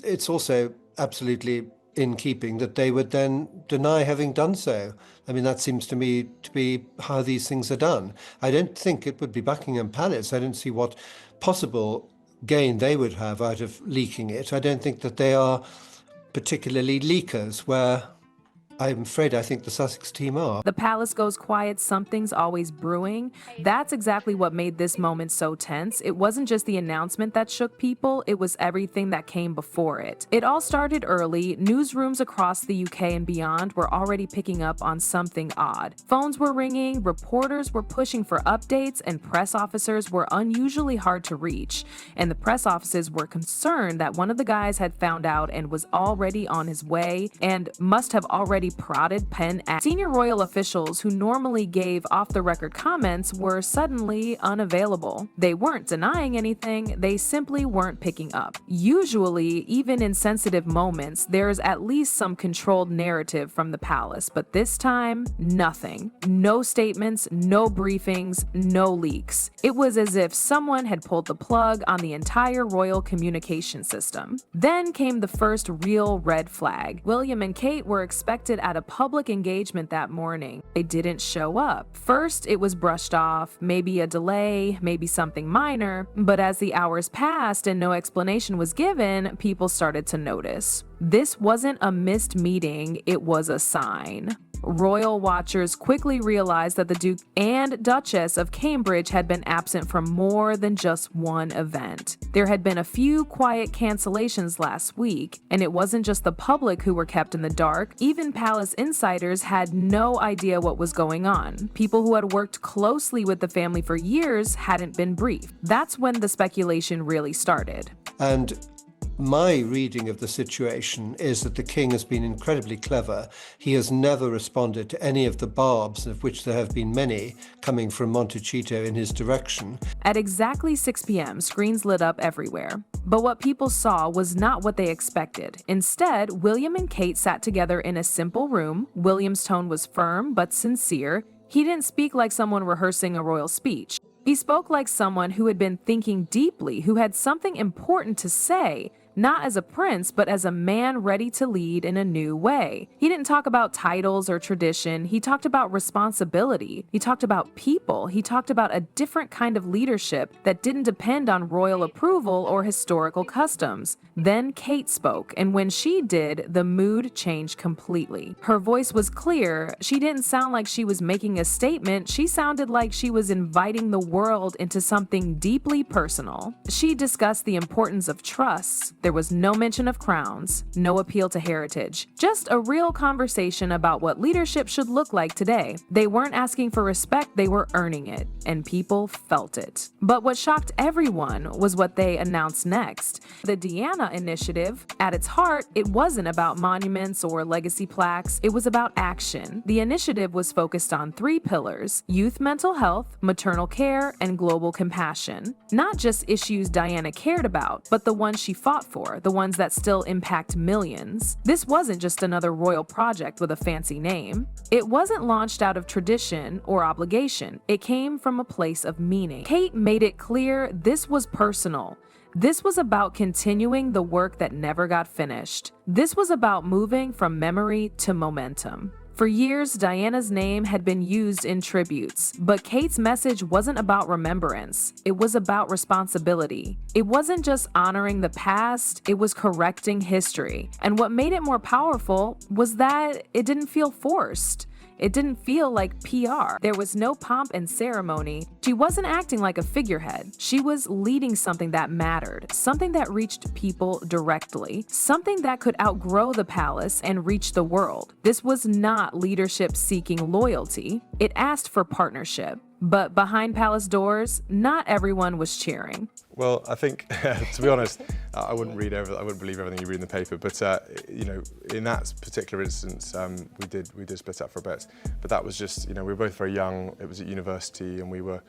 it's also absolutely in keeping that they would then deny having done so. I mean, that seems to me to be how these things are done. I don't think it would be Buckingham Palace. I don't see what possible gain they would have out of leaking it. I don't think that they are particularly leakers, where I'm afraid I think the Sussex team are. The palace goes quiet, something's always brewing. That's exactly what made this moment so tense. It wasn't just the announcement that shook people, it was everything that came before it. It all started early. Newsrooms across the UK and beyond were already picking up on something odd. Phones were ringing, reporters were pushing for updates, and press officers were unusually hard to reach. And the press offices were concerned that one of the guys had found out and was already on his way and must have already prodded Penn at. Senior royal officials who normally gave off-the-record comments were suddenly unavailable. They weren't denying anything, they simply weren't picking up. Usually, even in sensitive moments, there's at least some controlled narrative from the palace, but this time, nothing. No statements, no briefings, no leaks. It was as if someone had pulled the plug on the entire royal communication system. Then came the first real red flag. William and Kate were expected at a public engagement that morning. They didn't show up. First, it was brushed off, maybe a delay, maybe something minor, but as the hours passed and no explanation was given, people started to notice. This wasn't a missed meeting, it was a sign. Royal watchers quickly realized that the Duke and Duchess of Cambridge had been absent from more than just one event. There had been a few quiet cancellations last week, and it wasn't just the public who were kept in the dark. Even palace insiders had no idea what was going on. People who had worked closely with the family for years hadn't been briefed. That's when the speculation really started. And my reading of the situation is that the king has been incredibly clever. He has never responded to any of the barbs, of which there have been many, coming from Montecito in his direction. At exactly 6 p.m., screens lit up everywhere. But what people saw was not what they expected. Instead, William and Kate sat together in a simple room. William's tone was firm but sincere. He didn't speak like someone rehearsing a royal speech. He spoke like someone who had been thinking deeply, who had something important to say. Not as a prince, but as a man ready to lead in a new way. He didn't talk about titles or tradition. He talked about responsibility. He talked about people. He talked about a different kind of leadership that didn't depend on royal approval or historical customs. Then Kate spoke, and when she did, the mood changed completely. Her voice was clear. She didn't sound like she was making a statement. She sounded like she was inviting the world into something deeply personal. She discussed the importance of trust. There was no mention of crowns, no appeal to heritage, just a real conversation about what leadership should look like today. They weren't asking for respect, they were earning it, and people felt it. But what shocked everyone was what they announced next. The Diana Initiative, at its heart, it wasn't about monuments or legacy plaques, it was about action. The initiative was focused on 3 pillars: youth mental health, maternal care, and global compassion. Not just issues Diana cared about, but the ones she fought for, the ones that still impact millions. This wasn't just another royal project with a fancy name. It wasn't launched out of tradition or obligation. It came from a place of meaning. Kate made it clear this was personal. This was about continuing the work that never got finished. This was about moving from memory to momentum. For years, Diana's name had been used in tributes, but Kate's message wasn't about remembrance. It was about responsibility. It wasn't just honoring the past, it was correcting history. And what made it more powerful was that it didn't feel forced. It didn't feel like PR. There was no pomp and ceremony. She wasn't acting like a figurehead. She was leading something that mattered, something that reached people directly, something that could outgrow the palace and reach the world. This was not leadership seeking loyalty. It asked for partnership. But behind palace doors, not everyone was cheering. Well, I think, to be honest, I wouldn't believe everything you read in the paper. But you know, in that particular instance, we did split up for a bit. But that was just, you know, we were both very young. It was at university, and we were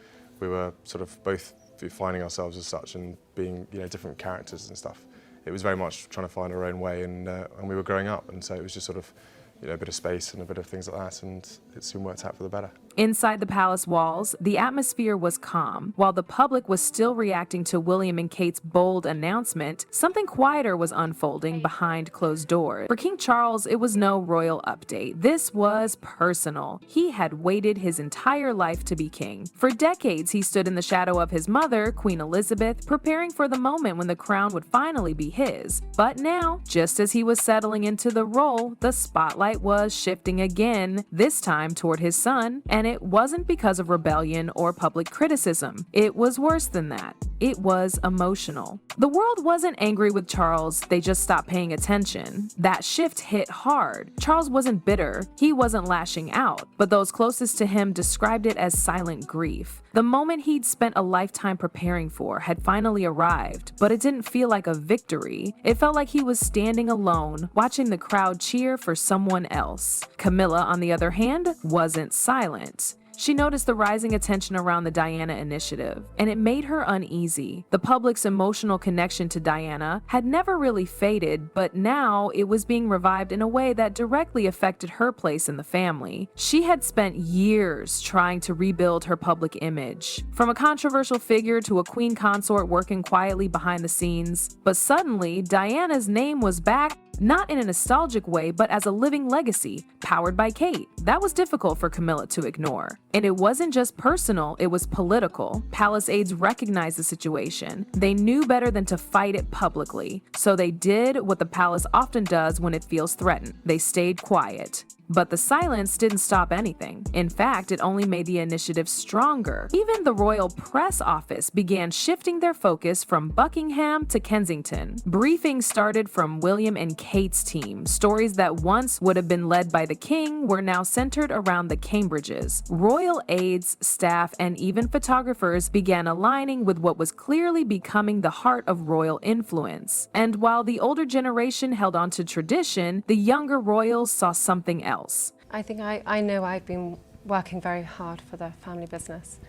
sort of both finding ourselves as such and being, you know, different characters and stuff. It was very much trying to find our own way, and we were growing up, and so it was just sort of, you know, a bit of space and a bit of things like that, and it soon worked out for the better. Inside the palace walls, the atmosphere was calm. While the public was still reacting to William and Kate's bold announcement, something quieter was unfolding behind closed doors. For King Charles, it was no royal update. This was personal. He had waited his entire life to be king. For decades, he stood in the shadow of his mother, Queen Elizabeth, preparing for the moment when the crown would finally be his. But now, just as he was settling into the role, the spotlight was shifting again, this time toward his son, and it wasn't because of rebellion or public criticism. It was worse than that. It was emotional. The world wasn't angry with Charles, they just stopped paying attention. That shift hit hard. Charles wasn't bitter, he wasn't lashing out, but those closest to him described it as silent grief. The moment he'd spent a lifetime preparing for had finally arrived, but it didn't feel like a victory. It felt like he was standing alone, watching the crowd cheer for someone else. Camilla, on the other hand, wasn't silent. She noticed the rising attention around the Diana initiative, and it made her uneasy. The public's emotional connection to Diana had never really faded, but now it was being revived in a way that directly affected her place in the family. She had spent years trying to rebuild her public image, from a controversial figure to a queen consort working quietly behind the scenes. But suddenly, Diana's name was back, not in a nostalgic way, but as a living legacy, powered by Kate. That was difficult for Camilla to ignore. And it wasn't just personal, it was political. Palace aides recognized the situation. They knew better than to fight it publicly. So they did what the palace often does when it feels threatened. They stayed quiet. But the silence didn't stop anything. In fact, it only made the initiative stronger. Even the royal press office began shifting their focus from Buckingham to Kensington. Briefings started from William and Kate's team. Stories that once would have been led by the king were now centered around the Cambridges. Royal aides, staff, and even photographers began aligning with what was clearly becoming the heart of royal influence. And while the older generation held on to tradition, the younger royals saw something else. I think I know I've been working very hard for the family business.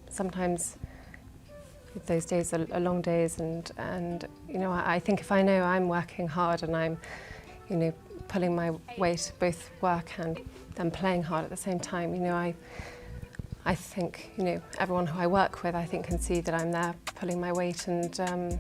Sometimes those days are long days, and you know, I think if I know I'm working hard and I'm, you know, pulling my weight, both work and then playing hard at the same time, you know, I think, you know, everyone who I work with, I think, can see that I'm there pulling my weight, and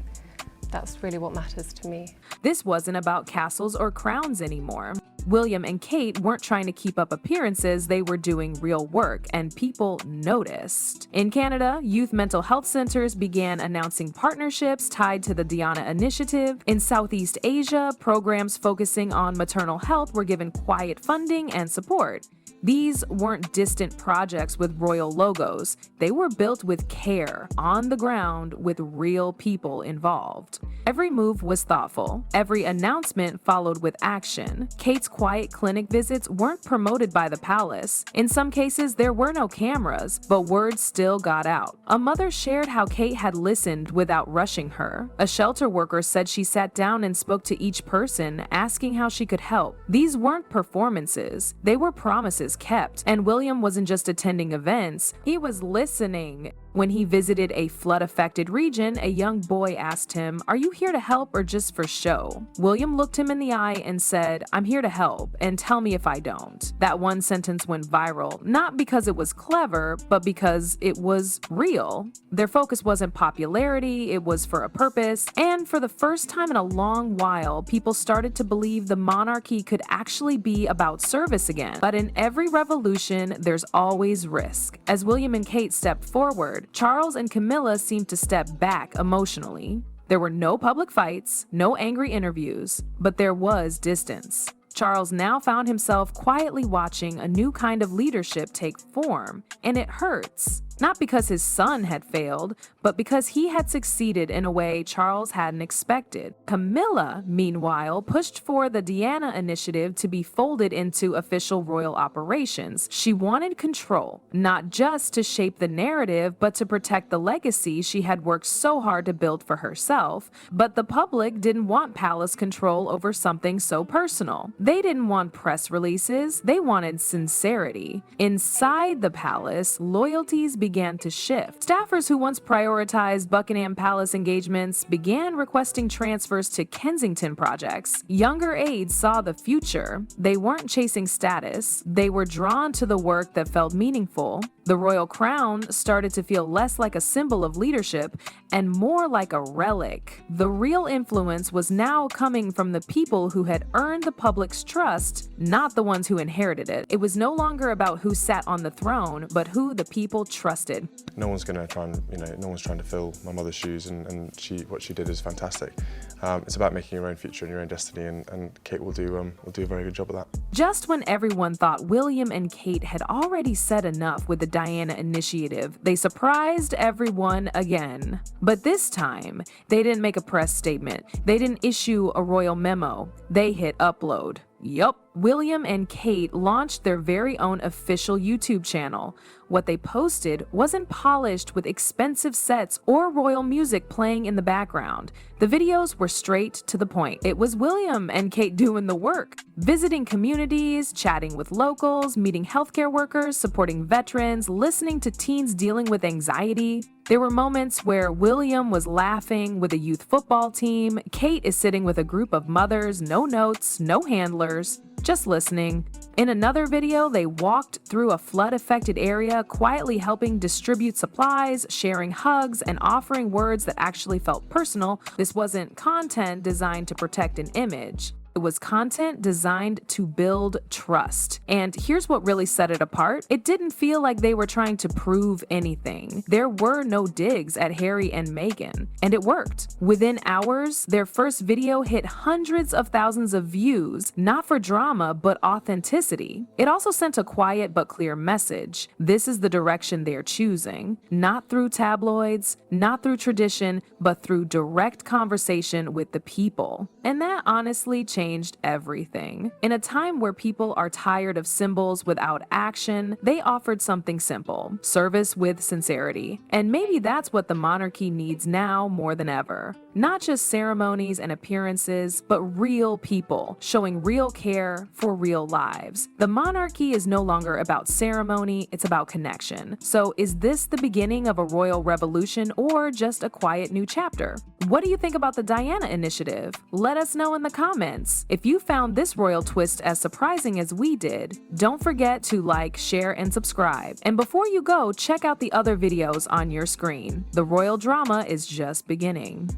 that's really what matters to me. This wasn't about castles or crowns anymore. William and Kate weren't trying to keep up appearances, they were doing real work, and people noticed. In Canada, youth mental health centers began announcing partnerships tied to the Diana initiative. In Southeast Asia, programs focusing on maternal health were given quiet funding and support. These weren't distant projects with royal logos. They were built with care, on the ground, with real people involved. Every move was thoughtful. Every announcement followed with action. Kate's quiet clinic visits weren't promoted by the palace. In some cases, there were no cameras, but words still got out. A mother shared how Kate had listened without rushing her. A shelter worker said she sat down and spoke to each person, asking how she could help. These weren't performances. They were promises kept. And William wasn't just attending events, he was listening. When he visited a flood-affected region, a young boy asked him, "Are you here to help or just for show?" William looked him in the eye and said, "I'm here to help, and tell me if I don't." That one sentence went viral, not because it was clever, but because it was real. Their focus wasn't popularity, it was for a purpose, and for the first time in a long while, people started to believe the monarchy could actually be about service again. But in every revolution, there's always risk. As William and Kate stepped forward, Charles and Camilla seemed to step back emotionally. There were no public fights, no angry interviews, but there was distance. Charles now found himself quietly watching a new kind of leadership take form, and it hurts. Not because his son had failed, but because he had succeeded in a way Charles hadn't expected. Camilla, meanwhile, pushed for the Diana initiative to be folded into official royal operations. She wanted control, not just to shape the narrative, but to protect the legacy she had worked so hard to build for herself. But the public didn't want palace control over something so personal. They didn't want press releases, they wanted sincerity. Inside the palace, loyalties began to shift. Staffers who once prioritized Buckingham Palace engagements began requesting transfers to Kensington projects. Younger aides saw the future. They weren't chasing status. They were drawn to the work that felt meaningful. The royal crown started to feel less like a symbol of leadership and more like a relic. The real influence was now coming from the people who had earned the public's trust, not the ones who inherited it. It was no longer about who sat on the throne, but who the people trusted. No one's going to try and, no one's trying to fill my mother's shoes, and what she did is fantastic. It's about making your own future and your own destiny, and Kate will do a very good job of that. Just when everyone thought William and Kate had already said enough with the Diana initiative, they surprised everyone again. But this time, they didn't make a press statement. They didn't issue a royal memo. They hit upload. Yup, William and Kate launched their very own official YouTube channel. What they posted wasn't polished with expensive sets or royal music playing in the background. The videos were straight to the point. It was William and Kate doing the work, visiting communities, chatting with locals, meeting healthcare workers, supporting veterans, listening to teens dealing with anxiety. There were moments where William was laughing with a youth football team. Kate is sitting with a group of mothers, no notes, no handlers, just listening. In another video, they walked through a flood-affected area, quietly helping distribute supplies, sharing hugs, and offering words that actually felt personal. This wasn't content designed to protect an image. It was content designed to build trust. And here's what really set it apart. It didn't feel like they were trying to prove anything. There were no digs at Harry and Meghan, and it worked. Within hours, their first video hit hundreds of thousands of views, not for drama, but authenticity. It also sent a quiet but clear message. This is the direction they're choosing. Not through tabloids, not through tradition, but through direct conversation with the people. And that honestly changed everything. In a time where people are tired of symbols without action, they offered something simple: service with sincerity. And maybe that's what the monarchy needs now more than ever. Not just ceremonies and appearances, but real people showing real care for real lives. The monarchy is no longer about ceremony, it's about connection. So is this the beginning of a royal revolution or just a quiet new chapter? What do you think about the Diana initiative? Let us know in the comments. If you found this royal twist as surprising as we did, don't forget to like, share, and subscribe. And before you go, check out the other videos on your screen. The royal drama is just beginning.